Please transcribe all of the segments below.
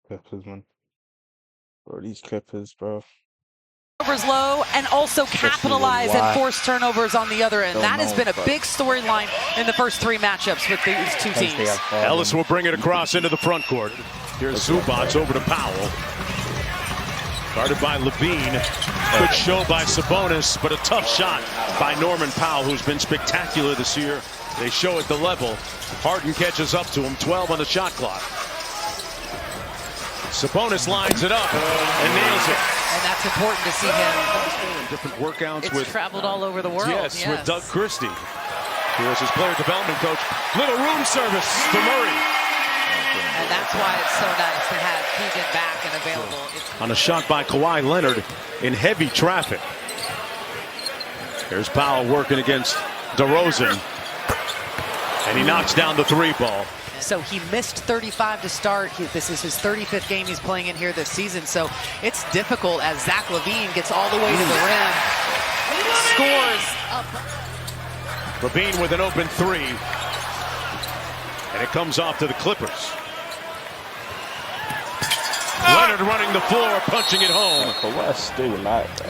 Clippers, man. Bro, these Clippers, bro. Turnovers low and also capitalize and force turnovers on the other end. That has been a big storyline in the first three matchups with these two teams. Ellis will bring it across into the front court. Here's Zubac over to Powell. Guarded by Levine. Good show by Sabonis, but a tough shot by Norman Powell, who's been spectacular this year. They show at the level. Harden catches up to him, 12 on the shot clock. Sabonis lines it up and nails it. And that's important to see him. Different workouts it's traveled all over the world. Yes, with Doug Christie. Here's his player development coach. Little room service to Murray. And that's why it's so nice to have Keegan back and available. On a shot by Kawhi Leonard in heavy traffic. Here's Powell working against DeRozan. And he knocks down the three ball. So he missed 35 to start. This is his 35th game he's playing in here this season. So it's difficult as Zach LaVine gets all the way to the rim. Scores up. LaVine with an open three. And it comes off to the Clippers. Leonard running the floor, punching it home.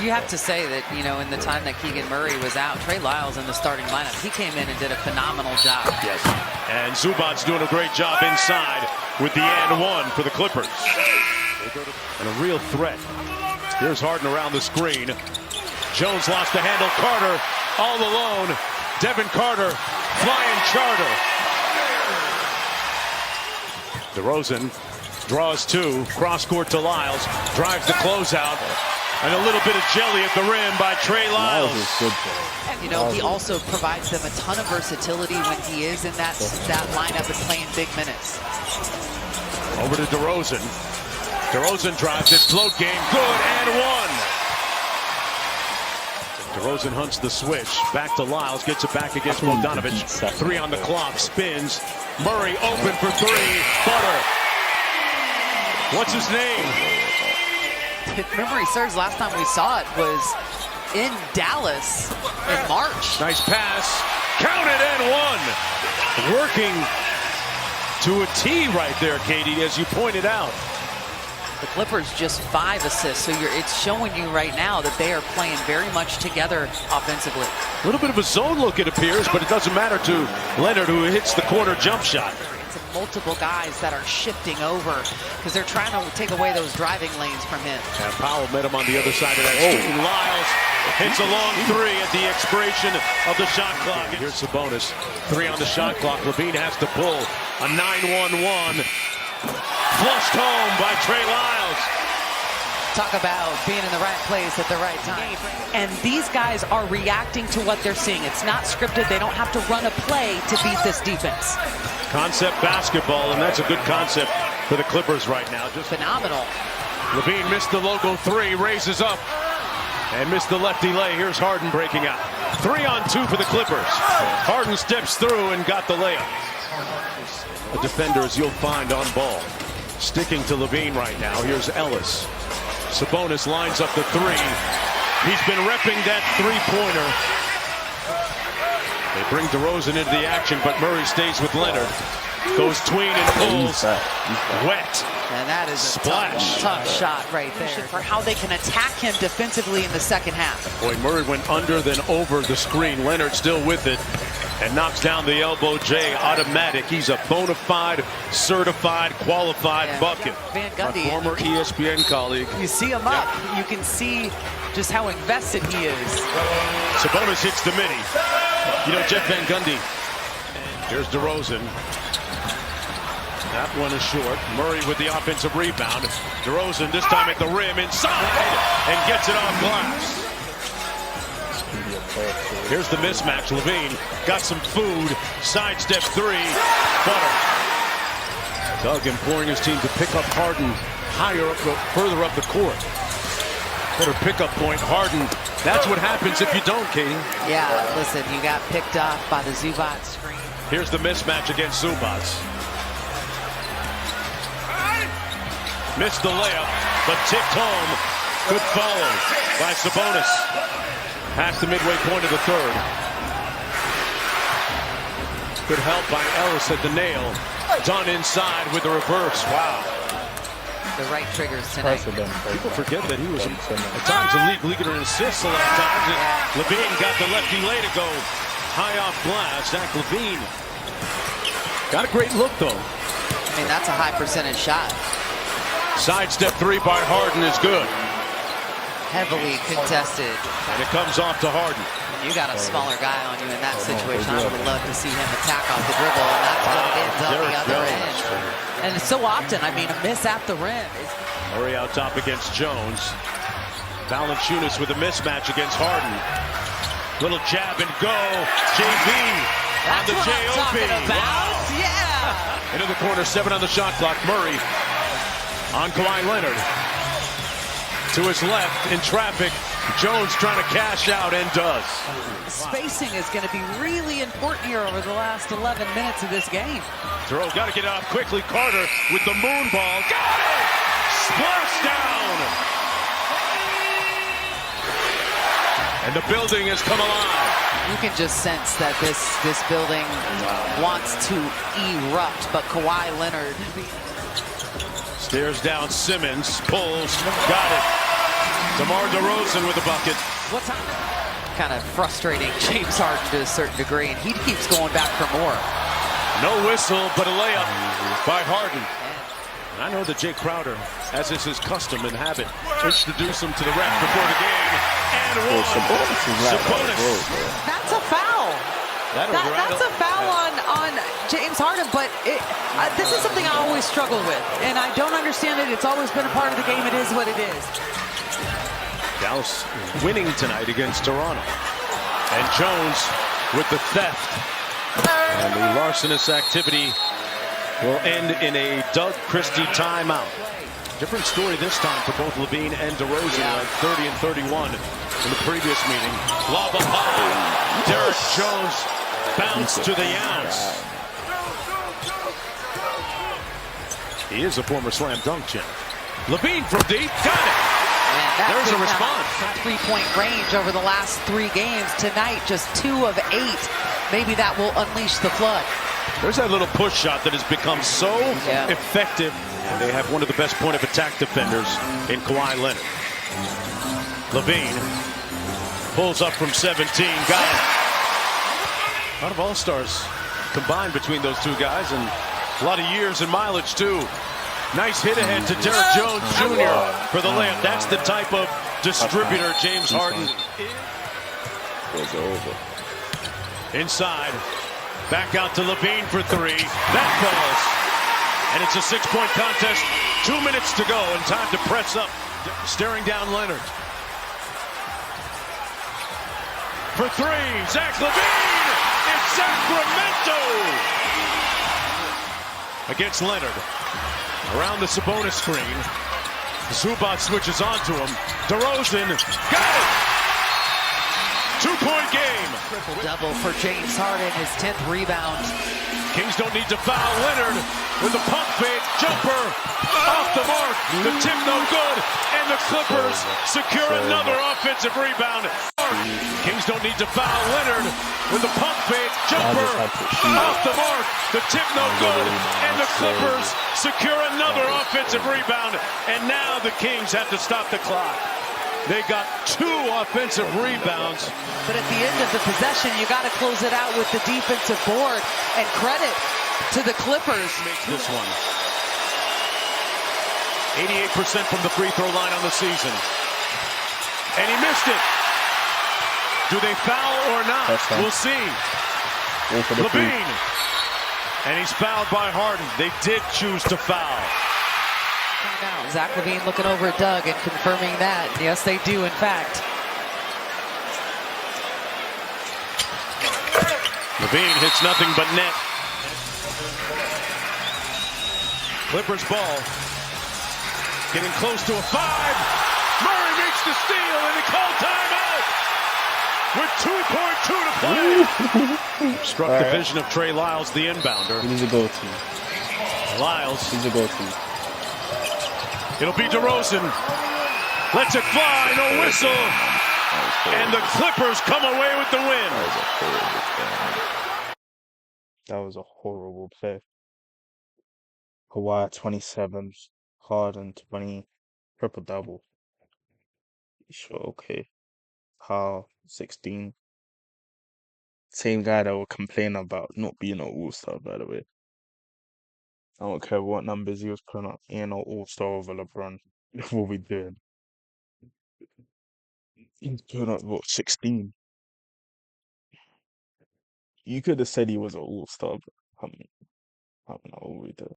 You have to say that, you know, in the time that Keegan Murray was out, Trey Lyles in the starting lineup, he came in and did a phenomenal job. Yes. And Zubac's doing a great job inside with the and one for the Clippers. And a real threat. Here's Harden around the screen. Jones lost the handle. Carter all alone. Devin Carter flying charter. DeRozan draws two, cross court to Lyles, drives the closeout, and a little bit of jelly at the rim by Trey Lyles. You know, he also provides them a ton of versatility when he is in that lineup and playing big minutes. Over to DeRozan. DeRozan drives it, float game, good, and one. DeRozan hunts the switch, back to Lyles, gets it back against Bogdanovich. Three on the clock, spins. Murray open for three, Butter. What's his name? If memory serves, last time we saw it was in Dallas in March. Nice pass, counted and one. Working to a T right there, Katie, as you pointed out. The Clippers just 5 assists, so it's showing you right now that they are playing very much together offensively. A little bit of a zone look, it appears, but it doesn't matter to Leonard, who hits the corner jump shot. It's multiple guys that are shifting over because they're trying to take away those driving lanes from him. And Powell met him on the other side of that shooting. Lyles hits a long three at the expiration of the shot clock. Here's Sabonis, three on the shot clock. Levine has to pull a 9-1-1. Flushed home by Trey Lyles. Talk about being in the right place at the right time. And these guys are reacting to what they're seeing. It's not scripted. They don't have to run a play to beat this defense. Concept basketball, and that's a good concept for the Clippers right now. Just phenomenal. Levine missed the logo three, raises up, and missed the lefty lay. Here's Harden breaking out. 3-on-2 for the Clippers. Harden steps through and got the layup. The defenders you'll find on ball. Sticking to Levine right now. Here's Ellis. Sabonis lines up the three. He's been repping that three-pointer. They bring DeRozan into the action, but Murray stays with Leonard. Goes tween and pulls. Wet. And that is a tough shot right there for how they can attack him defensively in the second half. Boy, Murray went under, then over the screen. Leonard still with it. And knocks down the elbow J. Automatic. He's a bona fide, certified, qualified bucket. Van Gundy, our former ESPN colleague. You see him up. You can see just how invested he is. Sabonis hits the mini. You know, Jeff Van Gundy. Here's DeRozan. That one is short. Murray with the offensive rebound. DeRozan this time at the rim inside and gets it off glass. Here's the mismatch. Levine got some food. Sidestep three. Butter. Doug imploring his team to pick up Harden higher up, further up the court. Better pickup point. Harden. That's what happens if you don't, Katie. Yeah, listen, you got picked off by the Zubac screen. Here's the mismatch against Zubac. Missed the layup, but tipped home. Good follow by Sabonis. Past the midway point of the third. Good help by Ellis at the nail. Done inside with the reverse. Wow. the right triggers tonight. People forget that he was at times a league leader in assists a lot of times. And Levine got the lefty lay to go high off glass. Zach Levine got a great look though. I mean, that's a high percentage shot. Sidestep three by Harden is good. Heavily contested. And it comes off to Harden. You got a smaller guy on you in that situation. I would love to see him attack off the dribble, and that's what it ends up the other end. And it's so often, I mean, a miss at the rim. Murray out top against Jones. Valanciunas with a mismatch against Harden. Little jab and go. JB on the J.O.B. Wow. Yeah. Into the corner, 7 on the shot clock. Murray on Kawhi Leonard. To his left in traffic. Jones trying to cash out and does. Spacing is going to be really important here over the last 11 minutes of this game. Throw, got to get it off quickly. Carter with the moon ball. Got it! Splash down! And the building has come alive. You can just sense that this building wants to erupt, but Kawhi Leonard stares down Simmons, pulls, got it. DeMar DeRozan with a bucket. What's kind of frustrating James Harden to a certain degree, and he keeps going back for more. No whistle, but a layup by Harden. And I know that Jay Crowder, as is his custom and habit, introduced him to the ref before the game. And one. Sabonis. That's a foul. That's a foul on James Harden, but this is something I always struggle with, and I don't understand it. It's always been a part of the game. It is what it is. Dallas winning tonight against Toronto. And Jones with the theft. And the larcenous activity will end in a Doug Christie timeout. Different story this time for both Levine and DeRozan, like 30 and 31 in the previous meeting. Lob up high. Derek Jones bounced to the ounce. He is a former slam dunk champ. Levine from deep, got it. There's a response. Three-point range over the last 3 games. Tonight, just 2 of 8. Maybe that will unleash the flood. There's that little push shot that has become so effective. And they have one of the best point of attack defenders in Kawhi Leonard. Levine pulls up from 17. Got it. A lot of all-stars combined between those two guys, and a lot of years and mileage too. Nice hit ahead to Derek Jones Jr. for the layup. That's the type of distributor James Harden is. Inside. Back out to Levine for 3. That falls. And it's a 6-point contest. 2 minutes to go and time to press up. Staring down Leonard. For 3. Zach Levine. It's Sacramento. Against Leonard. Around the Sabonis screen. Zubac switches onto him. DeRozan got it! 2-point game. Triple-double for James Harden, his 10th rebound. Kings don't need to foul. Leonard with the pump fake jumper off the mark. The tip no good, and the Clippers secure another offensive rebound. Kings don't need to foul. Leonard with the pump fake jumper off the mark. The tip no good, and the Clippers secure another offensive rebound. And now the Kings have to stop the clock. They got 2 offensive rebounds. But at the end of the possession, you got to close it out with the defensive board. And credit to the Clippers. This one. 88% from the free throw line on the season. And he missed it. Do they foul or not? We'll see. Levine. And he's fouled by Harden. They did choose to foul. Now, Zach Levine looking over at Doug and confirming that. Yes, they do, in fact. Levine hits nothing but net. Clippers ball. Getting close to a 5. Murray makes the steal, and he called timeout with 2.2 to play. Struck the vision of Trey Lyles, the inbounder. He's a go-to. Lyles. He's a go-to. It'll be DeRozan. Lets it fly, no whistle. And the Clippers come away with the win. That was a horrible play. Kawhi 27, Harden 20 triple double. Sure, okay. How 16. Same guy that will complain about not being an all-star, by the way. I don't care what numbers he was putting up. He ain't no all-star over LeBron. What we doing? He's putting up what 16. You could have said he was an all-star, but I mean, I don't know what we do.